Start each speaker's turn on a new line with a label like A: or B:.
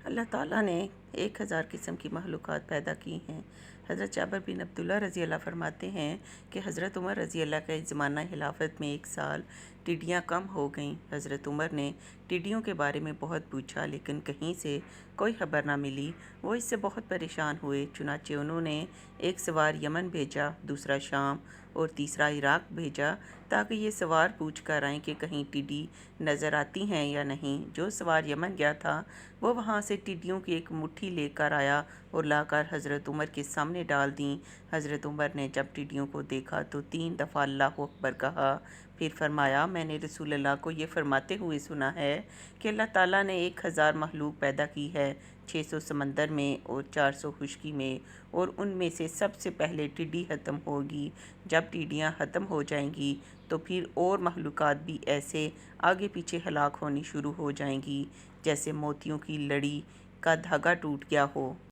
A: اللہ تعالیٰ نے 1000 قسم کی مخلوقات پیدا کی ہیں۔ حضرت جابر بن عبداللہ رضی اللہ فرماتے ہیں کہ حضرت عمر رضی اللہ کے زمانہ خلافت میں ایک سال ٹڈیاں کم ہو گئیں۔ حضرت عمر نے ٹڈیوں کے بارے میں بہت پوچھا لیکن کہیں سے کوئی خبر نہ ملی۔ وہ اس سے بہت پریشان ہوئے، چنانچہ انہوں نے ایک سوار یمن بھیجا، دوسرا شام اور تیسرا عراق بھیجا تاکہ یہ سوار پوچھ کر آئیں کہ کہیں ٹڈی نظر آتی ہیں یا نہیں۔ جو سوار یمن گیا تھا وہ وہاں سے ٹڈیوں کی ایک مٹھی لے کر آیا اور لا کر حضرت عمر کے سامنے ڈال دیں۔ حضرت عمر نے جب ٹڈیوں کو دیکھا تو 3 دفعہ اللہ اکبر کہا، پھر فرمایا، میں نے رسول اللہ کو یہ فرماتے ہوئے سنا ہے کہ اللہ تعالیٰ نے 1000 مخلوق پیدا کی ہے، 600 سمندر میں اور 400 خشکی میں، اور ان میں سے سب سے پہلے ٹڈی ختم ہوگی۔ جب ٹڈیاں ختم ہو جائیں گی تو پھر اور مخلوقات بھی ایسے آگے پیچھے ہلاک ہونی شروع ہو جائیں گی جیسے موتیوں کی لڑی کا دھاگا ٹوٹ گیا ہو۔